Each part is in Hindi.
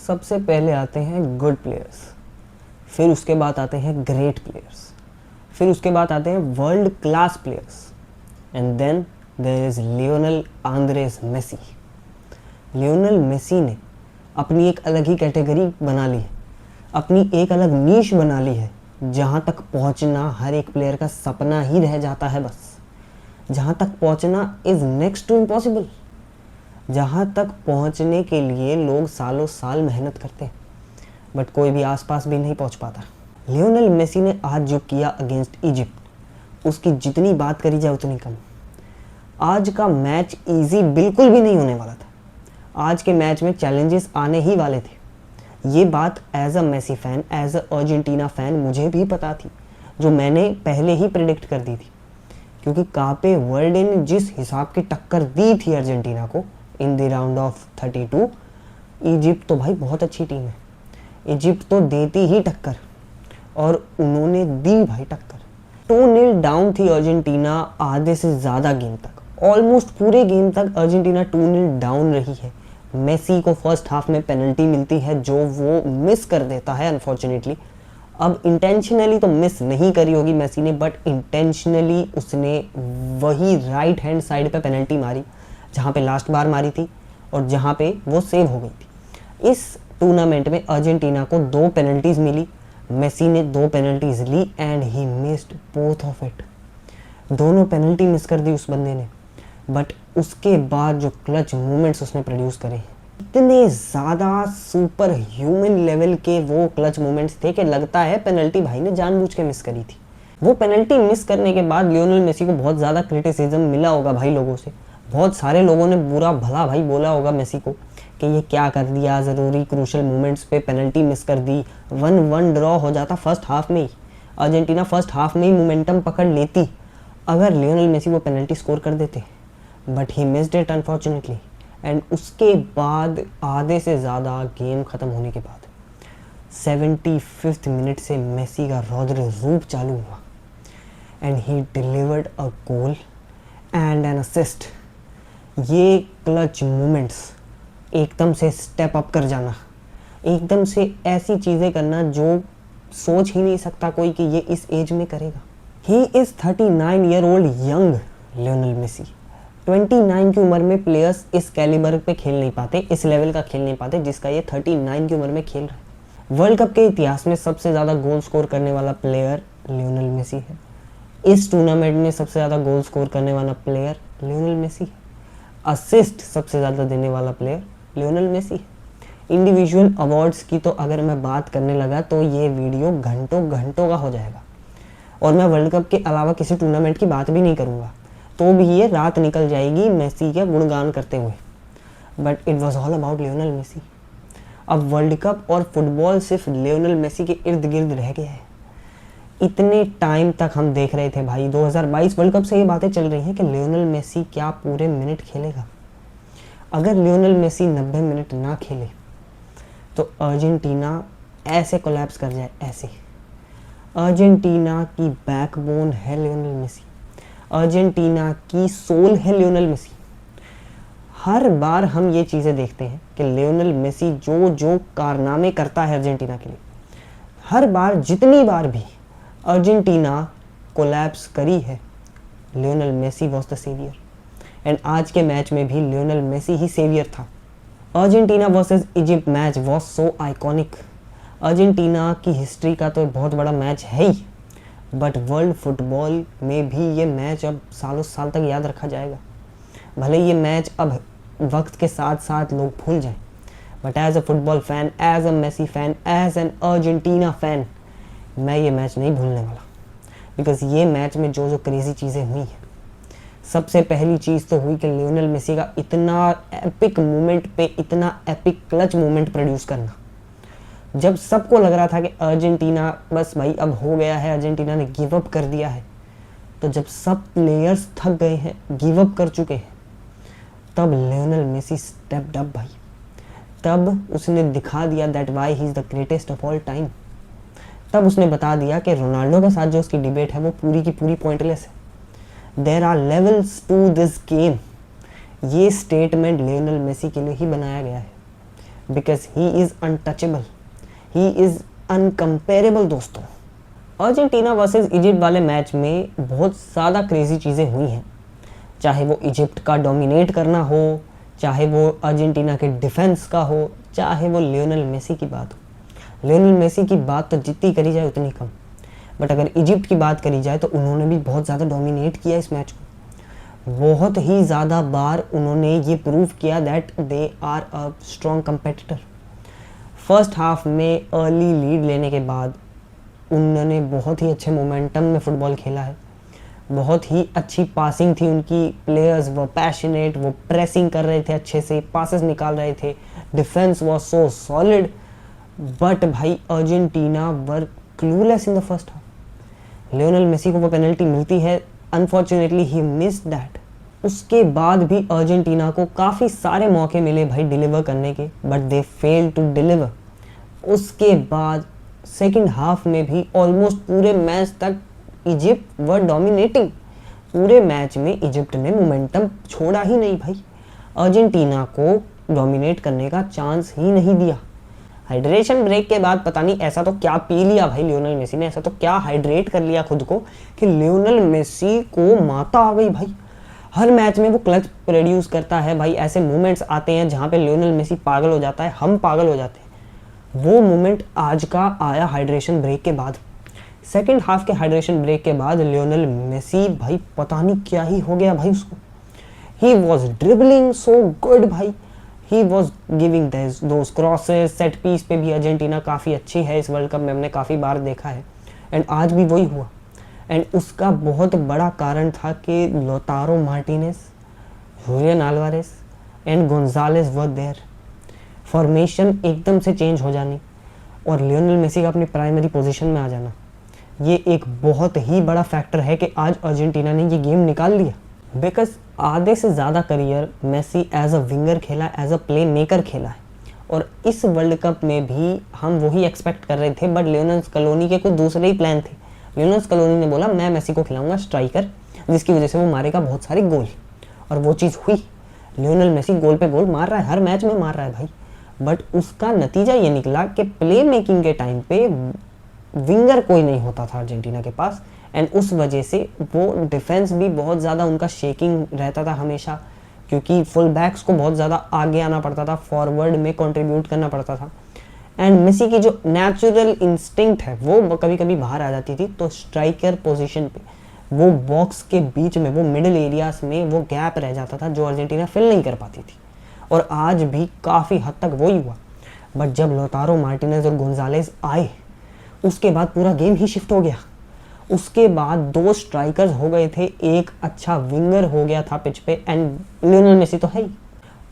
सबसे पहले आते हैं गुड प्लेयर्स, फिर उसके बाद आते हैं ग्रेट प्लेयर्स, फिर उसके बाद आते हैं world class players, and then there is Lionel Andres Messi. Lionel Messi ने अपनी एक अलग ही कैटेगरी बना ली है, अपनी एक अलग नीश बना ली है, जहाँ तक पहुँचना हर एक प्लेयर का सपना ही रह जाता है। बस जहाँ तक पहुँचना इज़ नेक्स्ट टू इम्पॉसिबल, जहाँ तक पहुँचने के लिए लोग सालों साल मेहनत करते हैं, बट कोई भी आसपास भी नहीं पहुँच पाता। लियोनेल मेसी ने आज जो किया अगेंस्ट इजिप्ट, उसकी जितनी बात करी जाए उतनी कम। आज का मैच इजी बिल्कुल भी नहीं होने वाला था। आज के मैच में चैलेंजेस आने ही वाले थे। ये बात as a Messi fan, as a Argentina fan मुझे भी पता थी, जो मैंने पहले ही प्रेडिक्ट कर दी थी, क्योंकि कापे वर्ल्डे ने जिस हिसाब की टक्कर दी थी अर्जेंटीना को in the round of 32, Egypt तो भाई बहुत अच्छी टीम है, इजिप्ट तो देती ही टक्कर, और उन्होंने दी भाई टक्कर। 2-0 डाउन थी अर्जेंटीना आधे से ज़्यादा गेम तक, ऑलमोस्ट पूरे गेम तक अर्जेंटीना 2-0 डाउन रही है। मेसी को फर्स्ट हाफ में पेनल्टी मिलती है जो वो मिस कर देता है अनफॉर्चुनेटली। अब इंटेंशनली तो मिस नहीं करी होगी मेसी ने, बट इंटेंशनली उसने वही राइट हैंड साइड पे पेनल्टी मारी जहाँ पे लास्ट बार मारी थी और जहाँ पे वो सेव हो गई थी। इस टूर्नामेंट में अर्जेंटीना को 2 पेनल्टीज मिली, मेसी ने 2 पेनल्टीज ली and he missed both of it. दोनों पेनल्टी मिस कर दी उस बंदे ने, बट उसके बाद जो क्लच मोमेंट्स उसने प्रोड्यूस करे, इतने ज़्यादा सुपर ह्यूमन लेवल के वो क्लच मोमेंट्स थे कि लगता है पेनल्टी भाई ने जानबूझ के मिस करी थी। वो पेनल्टी मिस करने के बाद लियोनेल मेसी को बहुत ज़्यादा क्रिटिसिज्म मिला होगा भाई लोगों से। बहुत सारे लोगों ने बुरा भला भाई बोला होगा मेसी को कि ये क्या कर दिया, ज़रूरी क्रूशल मोमेंट्स पे पेनल्टी मिस कर दी। 1-1 ड्रॉ हो जाता फर्स्ट हाफ में ही, अर्जेंटीना फर्स्ट हाफ में ही मोमेंटम पकड़ लेती अगर लियोनेल मेसी वो पेनल्टी स्कोर कर देते, but he missed it unfortunately. And उसके बाद आधे से ज़्यादा गेम ख़त्म होने के बाद 75th मिनट से मेसी का रौद्र रूप चालू हुआ and he delivered a goal and N assist. ये क्लच मोमेंट्स, एकदम से स्टेप अप कर जाना, एकदम से ऐसी चीज़ें करना जो सोच ही नहीं सकता कोई कि ये इस एज में करेगा। He is 39 year old young Lionel Messi. 29 की उम्र में प्लेयर्स इस कैलिबर पे खेल नहीं पाते, इस लेवल का खेल नहीं पाते जिसका ये 39 की उम्र में खेल रहा है। वर्ल्ड कप के इतिहास में सबसे ज़्यादा गोल स्कोर करने वाला प्लेयर लियोनेल मेसी है। इस टूर्नामेंट में सबसे ज़्यादा गोल स्कोर करने वाला प्लेयर लियोनेल मेसी है। असिस्ट सबसे ज़्यादा देने वाला प्लेयर लियोनेल मेसी है। इंडिविजुअल अवार्ड्स की तो अगर मैं बात करने लगा तो ये वीडियो घंटों घंटों का हो जाएगा, और मैं वर्ल्ड कप के अलावा किसी टूर्नामेंट की बात भी नहीं करूँगा तो भी ये रात निकल जाएगी मेसी के गुणगान करते हुए। But it was all about Lionel Messi. अब वर्ल्ड कप और फुटबॉल सिर्फ लियोनेल मेसी के इर्द गिर्द रह गया है। इतने टाइम तक हम देख रहे थे भाई, 2022 वर्ल्ड कप से ये बातें चल रही हैं कि लियोनेल मेसी क्या पूरे मिनट खेलेगा। अगर लियोनेल मेसी 90 मिनट ना खेले तो अर्जेंटीना ऐसे कोलैप्स कर जाए, ऐसे। अर्जेंटीना की बैकबोन है लियोनेल मेसी, अर्जेंटीना की सोल है लियोनेल मेसी। हर बार हम ये चीज़ें देखते हैं कि लियोनेल मेसी जो जो कारनामे करता है अर्जेंटीना के लिए, हर बार जितनी बार भी अर्जेंटीना कोलैप्स करी है, Lionel Messi was the saviour. And आज के मैच में भी लियोनेल मेसी ही सेवियर था। Argentina versus Egypt match was so iconic. Argentina की हिस्ट्री का तो बहुत बड़ा मैच है ही, बट वर्ल्ड फुटबॉल में भी ये मैच अब सालों साल तक याद रखा जाएगा। भले ये मैच अब वक्त के साथ साथ लोग भूल जाएं, but as a football fan, as a Messi fan, as an Argentina fan, मैं ये मैच नहीं भूलने वाला। बिकॉज ये मैच में जो जो क्रेज़ी चीज़ें हुई हैं, सबसे पहली चीज़ तो हुई कि लियोनेल मेसी का इतना एपिक मोमेंट पे इतना एपिक क्लच मोमेंट प्रोड्यूस करना। जब सबको लग रहा था कि अर्जेंटीना बस भाई अब हो गया है, अर्जेंटीना ने गिव अप कर दिया है, तो जब सब प्लेयर्स थक गए हैं, गिव अप कर चुके हैं, तब लियोनेल मेसी स्टेप्ड अप भाई। तब उसने दिखा दिया that why he is the greatest of all time. तब उसने बता दिया कि रोनाल्डो के साथ जो उसकी डिबेट है वो पूरी की पूरी पॉइंटलेस है। There are levels to this game. ये स्टेटमेंट लियोनेल मेसी के लिए ही बनाया गया है। Because he is untouchable, he is uncomparable. दोस्तों, अर्जेंटीना वर्सेस इजिप्ट वाले मैच में बहुत ज़्यादा क्रेजी चीज़ें हुई हैं, चाहे वो इजिप्ट का डोमिनेट करना हो, चाहे वो अर्जेंटीना के डिफेंस का हो, चाहे वो लियोनेल मेसी की बात हो। लियोनेल मेसी की बात तो जितनी करी जाए उतनी कम, बट अगर इजिप्ट की बात करी जाए तो उन्होंने भी बहुत ज़्यादा डोमिनेट किया इस मैच को। बहुत ही ज़्यादा बार उन्होंने ये प्रूव किया that they are a strong competitor. First half में अर्ली लीड लेने के बाद उन्होंने बहुत ही अच्छे मोमेंटम में फ़ुटबॉल खेला है, बहुत ही अच्छी पासिंग थी उनकी, प्लेयर्स वो पैशनेट, वो प्रेसिंग कर रहे थे, अच्छे से पासेस निकाल रहे थे, defence was so solid. But भाई Argentina were clueless in the first half. Lionel Messi को वो पेनल्टी मिलती है, अनफॉर्चुनेटली ही मिस्ड दैट। उसके बाद भी अर्जेंटीना को काफ़ी सारे मौके मिले भाई डिलीवर करने के, but they fail to deliver. उसके बाद सेकंड हाफ में भी ऑलमोस्ट पूरे मैच तक इजिप्ट वर डोमिनेटिंग। पूरे मैच में इजिप्ट ने मोमेंटम छोड़ा ही नहीं भाई, अर्जेंटीना को डोमिनेट करने का चांस ही नहीं दिया। हाइड्रेशन ब्रेक के बाद पता नहीं ऐसा तो क्या पी लिया भाई लियोनेल मेसी ने, ऐसा तो क्या हाइड्रेट कर लिया खुद को कि लियोनेल मेसी को माता आ गई भाई। हर मैच में वो क्लच प्रोड्यूस करता है भाई, ऐसे मोमेंट्स आते हैं जहाँ पे लियोनेल मेसी पागल हो जाता है, हम पागल हो जाते हैं। वो मोमेंट आज का आया हाइड्रेशन ब्रेक के बाद। सेकंड हाफ के हाइड्रेशन ब्रेक के बाद लियोनेल मेसी भाई पता नहीं क्या ही हो गया भाई उसको। He was dribbling so good भाई, he was giving those crosses, set piece पे भी अर्जेंटीना काफ़ी अच्छी है इस वर्ल्ड कप में, हमने काफ़ी बार देखा है, एंड आज भी वही हुआ। एंड उसका बहुत बड़ा कारण था कि Lautaro Martinez, Julian Alvarez and Gonzalez were there. Formation एकदम से चेंज हो जानी और लियोनेल मेसी का अपनी प्राइमरी पोजीशन में आ जाना, ये एक बहुत ही बड़ा फैक्टर है कि आज अर्जेंटीना ने ये गेम निकाल लिया। बिकॉज आधे से ज़्यादा career Messi as a winger खेला, एज अ प्ले मेकर खेला है, और इस वर्ल्ड कप में भी हम वही एक्सपेक्ट कर रहे थे, बट लियोनेल स्कलोनी के कुछ दूसरे ही प्लान थे। लियोनेल स्कलोनी ने बोला मैं मेसी को खिलाऊंगा स्ट्राइकर, जिसकी वजह से वो मारेगा बहुत सारे गोल, और वो चीज़ हुई। लियोनेल मेसी गोल पे गोल मार रहा है, हर मैच में मार रहा है भाई, बट उसका नतीजा ये निकला कि प्ले मेकिंग के टाइम पे विंगर कोई नहीं होता था अर्जेंटीना के पास, एंड उस वजह से वो डिफेंस भी बहुत ज़्यादा उनका शेकिंग रहता था हमेशा, क्योंकि फुल बैक्स को बहुत ज़्यादा आगे आना पड़ता था, फॉरवर्ड में कंट्रीब्यूट करना पड़ता था, एंड मेसी की जो नेचुरल इंस्टिंक्ट है वो कभी कभी बाहर आ जाती थी। तो स्ट्राइकर पोजीशन पे वो बॉक्स के बीच में, वो मिडिल एरियाज में वो गैप रह जाता था जो अर्जेंटीना फिल नहीं कर पाती थी, और आज भी काफ़ी हद तक वही हुआ। बट जब लोतारो मार्टिनेज और गोंजालेस आए उसके बाद पूरा गेम ही शिफ्ट हो गया। उसके बाद दो स्ट्राइकर्स हो गए थे, एक अच्छा विंगर हो गया था पिच पे, एंड लियोनेल मेसी तो है ही।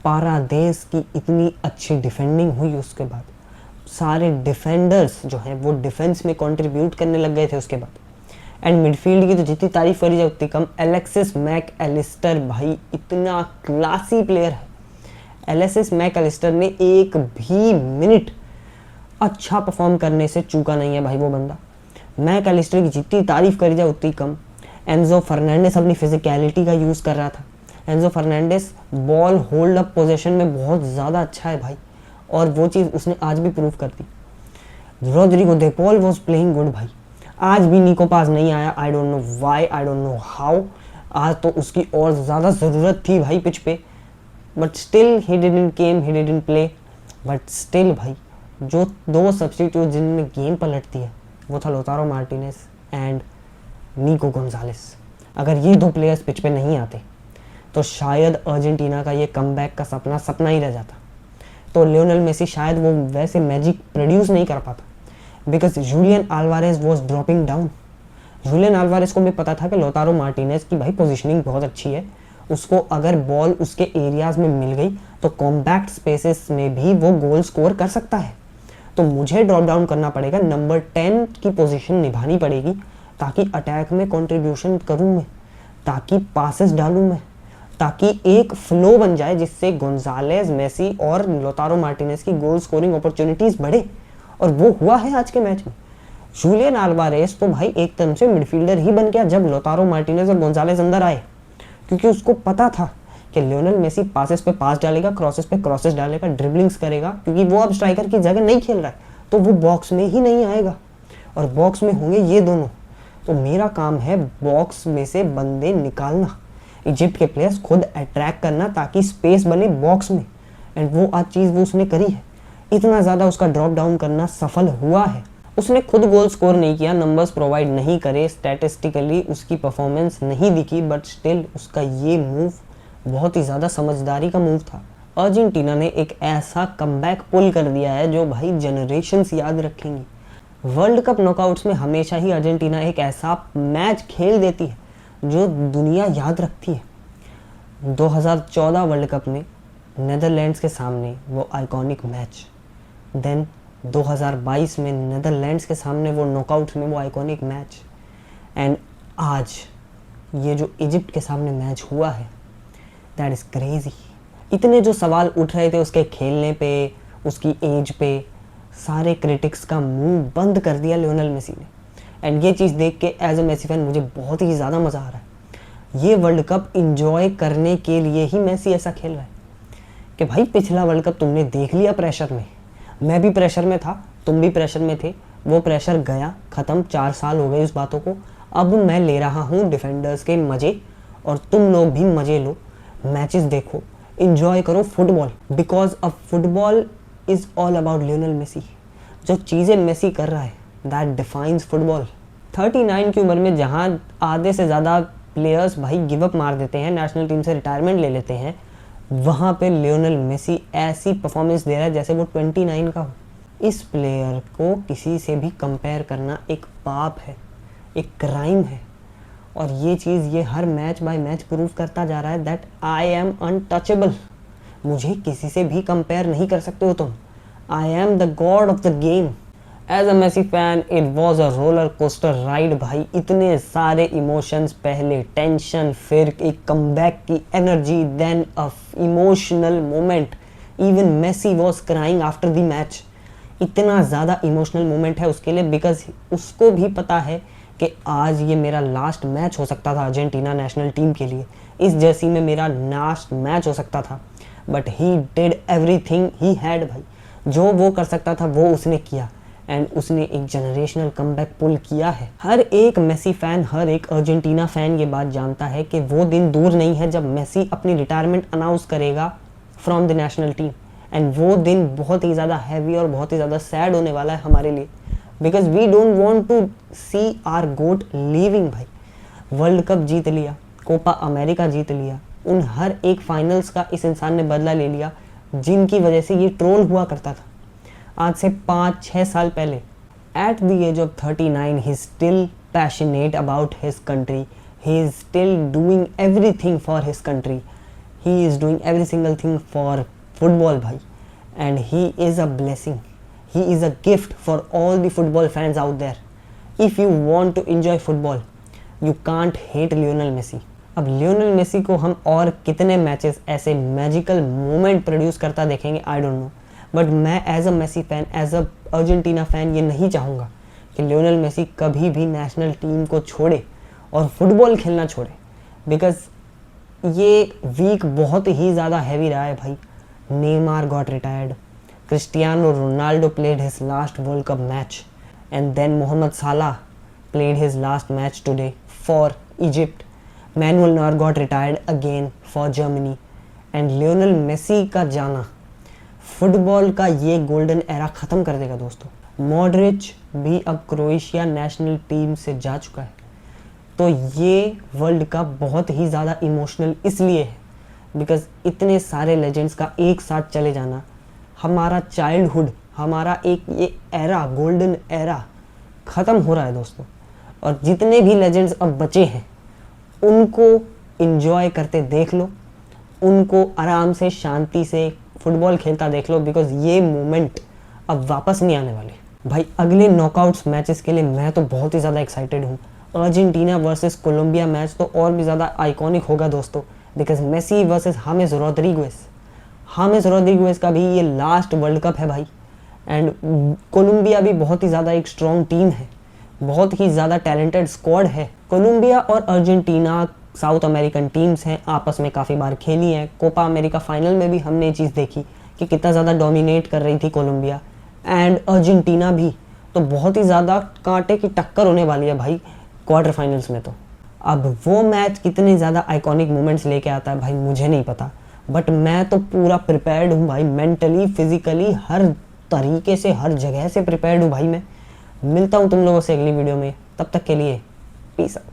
पारादेस की इतनी अच्छी डिफेंडिंग हुई उसके बाद, सारे डिफेंडर्स जो हैं वो डिफेंस में कंट्रीब्यूट करने लग गए थे उसके बाद। एंड मिडफील्ड की तो जितनी तारीफ करी जाए उतनी कम। एलेक्सिस मैक एलिस्टर भाई इतना क्लासी प्लेयर है। एलेक्सिस मैक एलिस्टर ने एक भी मिनट अच्छा परफॉर्म करने से चूका नहीं है भाई वो बंदा। मैक एलिस्टर की जितनी तारीफ करी जाए उतनी कम। एंजो फर्नांडिस अपनी फिजिकलिटी का यूज़ कर रहा था। Enzo Fernandez ball hold up position में बहुत ज़्यादा अच्छा है भाई, और वो चीज़ उसने आज भी प्रूव कर दी। Rodrigo de Paul was playing good भाई, आज भी निको पास नहीं आया, I don't know why, I don't know how. आज तो उसकी और ज़्यादा ज़रूरत थी भाई पिच पे, but still he didn't came, he didn't play. But still भाई जो दो सब्स्टिट्यूट जिनने गेम पलट दी है वो था लोतारो मार्टिनेज एंड निको गोंजालेस। अगर ये दो प्लेयर्स पिच पे नहीं आते तो शायद अर्जेंटीना का ये कमबैक का सपना सपना ही रह जाता। तो लियोनेल मेसी शायद वो वैसे मैजिक प्रोड्यूस नहीं कर पाता, because Julian Alvarez was dropping down. Julian Alvarez को भी पता था कि लोतारो मार्टिनेज की भाई पोजीशनिंग बहुत अच्छी है, उसको अगर बॉल उसके एरियाज में मिल गई तो कॉम्पैक्ट स्पेसेस में भी वो गोल स्कोर कर सकता है। तो मुझे ड्रॉप डाउन करना पड़ेगा, नंबर 10 की पोजीशन निभानी पड़ेगी, ताकि अटैक में कंट्रीब्यूशन करूं मैं, ताकि पासेस डालूं मैं, ताकि एक फ्लो बन जाए जिससे गोंजालेस, मेसी और लोतारो मार्टिनेज की गोल स्कोरिंग अपॉर्चुनिटीज बढ़े। और वो हुआ है आज के मैच में। जूलियन अल्वारेज तो भाई एक तरह से मिडफील्डर ही बन गया जब लोतारो मार्टिनेज और गोंजालेस अंदर आए, क्योंकि उसको पता था कि लियोनेल मेसी पासेस पे पास डालेगा, क्रॉसेस पे क्रॉसेस डालेगा, ड्रिबलिंग्स करेगा, क्योंकि वो अब स्ट्राइकर की जगह नहीं खेल रहा है, तो वो बॉक्स में ही नहीं आएगा और बॉक्स में होंगे ये दोनों। तो मेरा काम है बॉक्स में से बंदे निकालना, इजिप्ट के प्लेयर्स खुद अट्रैक्ट करना ताकि स्पेस बने बॉक्स में। एंड वो आज चीज़ वो उसने करी है। इतना ज़्यादा उसका ड्रॉप डाउन करना सफल हुआ है। उसने खुद गोल स्कोर नहीं किया, नंबर्स प्रोवाइड नहीं करे, स्टैटिस्टिकली उसकी परफॉर्मेंस नहीं दिखी, बट स्टिल उसका ये मूव बहुत ही ज़्यादा समझदारी का मूव था। अर्जेंटीना ने एक ऐसा कमबैक पुल कर दिया है जो भाई जनरेशन्स याद रखेंगी। वर्ल्ड कप नॉकआउट्स में हमेशा ही अर्जेंटीना एक ऐसा मैच खेल देती है जो दुनिया याद रखती है। 2014 वर्ल्ड कप में नेदरलैंड्स के सामने वो आइकॉनिक मैच, देन 2022 में नेदरलैंड्स के सामने वो नॉकआउट में वो आइकॉनिक मैच, एंड आज ये जो इजिप्ट के सामने मैच हुआ है, दैट इज़ क्रेजी। इतने जो सवाल उठ रहे थे उसके खेलने पे, उसकी एज पे, सारे क्रिटिक्स का मुंह बंद कर दिया लियोनेल मेसी ने। एंड ये चीज़ देख के एज अ मेसी फैन मुझे बहुत ही ज़्यादा मज़ा आ रहा है। ये वर्ल्ड कप इंजॉय करने के लिए ही मेसी ऐसा खेल रहा है कि भाई पिछला वर्ल्ड कप तुमने देख लिया प्रेशर में, मैं भी प्रेशर में था, तुम भी प्रेशर में थे, वो प्रेशर गया ख़त्म, 4 साल हो गए उस बातों को। अब मैं ले रहा हूँ डिफेंडर्स के मज़े और तुम लोग भी मज़े लो, मैचेस देखो, इंजॉय करो फुटबॉल, बिकॉज अब football is all about Lionel Messi. जो चीज़ें मेसी कर रहा है दैट डिफाइंस फुटबॉल। 39 की उम्र में जहाँ आधे से ज़्यादा प्लेयर्स भाई गिव अप मार देते हैं, नेशनल टीम से रिटायरमेंट ले लेते हैं, वहाँ पे लियोनेल मेसी ऐसी परफॉर्मेंस दे रहा है जैसे वो 29 का हो। इस प्लेयर को किसी से भी कंपेयर करना एक पाप है, एक क्राइम है, और ये चीज़ ये हर मैच बाय मैच प्रूव करता जा रहा है दैट आई एम अनटचेबल। मुझे किसी से भी कंपेयर नहीं कर सकते हो तुम। I am the god of the game. As a Messi fan it was a roller coaster ride भाई। इतने सारे इमोशंस, पहले टेंशन, फिर एक कमबैक की energy, then a emotional moment. Even Messi was crying after the match. इतना ज़्यादा इमोशनल मोमेंट है उसके लिए, बिकॉज उसको भी पता है कि आज ये मेरा लास्ट मैच हो सकता था अर्जेंटीना नेशनल टीम के लिए, इस जर्सी में मेरा लास्ट मैच हो सकता था, but he did everything he had भाई। जो वो कर सकता था वो उसने किया, एंड उसने एक जनरेशनल कमबैक पुल किया है। हर एक मेसी फैन, हर एक अर्जेंटीना फैन ये बात जानता है कि वो दिन दूर नहीं है जब मेसी अपनी रिटायरमेंट अनाउंस करेगा from the national team, and वो दिन बहुत ही ज़्यादा हैवी और बहुत ही ज़्यादा सैड होने वाला है हमारे लिए, because we don't want to see our GOAT leaving भाई। वर्ल्ड कप जीत लिया, कोपा अमेरिका जीत लिया, उन हर एक फाइनल्स का इस इंसान ने बदला ले लिया जिनकी वजह से ये ट्रोल हुआ करता था आज से 5-6 साल पहले। At the age of 39 he still passionate about his country, he is still doing everything for his country, he is doing every single thing for football भाई, and he is a blessing, he is a gift for all the football fans out there. If you want to enjoy football, you can't hate Lionel Messi. अब लियोनेल मेसी को हम और कितने मैचेस ऐसे मैजिकल मोमेंट प्रोड्यूस करता देखेंगे आई डोंट नो, बट मैं as a Messi fan, as a Argentina fan ये नहीं चाहूँगा कि लियोनेल मेसी कभी भी नेशनल टीम को छोड़े और फुटबॉल खेलना छोड़े, बिकॉज ये वीक बहुत ही ज़्यादा हैवी रहा है भाई। Neymar got retired, Cristiano Ronaldo played his last World Cup match, and then Mohamed Salah played his last match today for Egypt. Manuel Neuer got retired again for Germany, and Lionel Messi का जाना फुटबॉल का ये गोल्डन एरा ख़त्म कर देगा दोस्तों। मॉडरिच भी अब क्रोएशिया नेशनल टीम से जा चुका है, तो ये वर्ल्ड कप बहुत ही ज़्यादा इमोशनल इसलिए है बिकॉज इतने सारे लेजेंड्स का एक साथ चले जाना, हमारा चाइल्डहुड, हमारा एक ये एरा, गोल्डन एरा ख़त्म हो रहा है दोस्तों। और जितने भी लेजेंड्स अब बचे हैं उनको एंजॉय करते देख लो, उनको आराम से शांति से फुटबॉल खेलता देख लो, बिकॉज ये मोमेंट अब वापस नहीं आने वाले भाई। अगले नॉकआउट्स मैचेस के लिए मैं तो बहुत ही ज़्यादा एक्साइटेड हूँ। अर्जेंटीना वर्सेस कोलंबिया मैच तो और भी ज़्यादा आइकॉनिक होगा दोस्तों, because Messi versus James Rodriguez. James Rodriguez का भी ये लास्ट वर्ल्ड कप है भाई, एंड कोलंबिया भी बहुत ही ज़्यादा एक स्ट्रॉन्ग टीम है, बहुत ही ज़्यादा टैलेंटेड स्क्वाड है। कोलंबिया और अर्जेंटीना साउथ अमेरिकन टीम्स हैं, आपस में काफ़ी बार खेली हैं। कोपा अमेरिका फाइनल में भी हमने ये चीज़ देखी कि कितना ज़्यादा डोमिनेट कर रही थी कोलंबिया एंड अर्जेंटीना भी। तो बहुत ही ज़्यादा कांटे की टक्कर होने वाली है भाई क्वार्टर फाइनल्स में। तो अब वो मैच कितने ज़्यादा आइकॉनिक मोमेंट्स लेके आता है भाई मुझे नहीं पता, बट मैं तो पूरा प्रिपेयर्ड हूँ भाई, मेंटली फिजिकली हर तरीके से हर जगह से प्रिपेयर्ड हूँ भाई। मैं मिलता हूँ तुम लोगों से अगली वीडियो में, तब तक के लिए पीस आउट।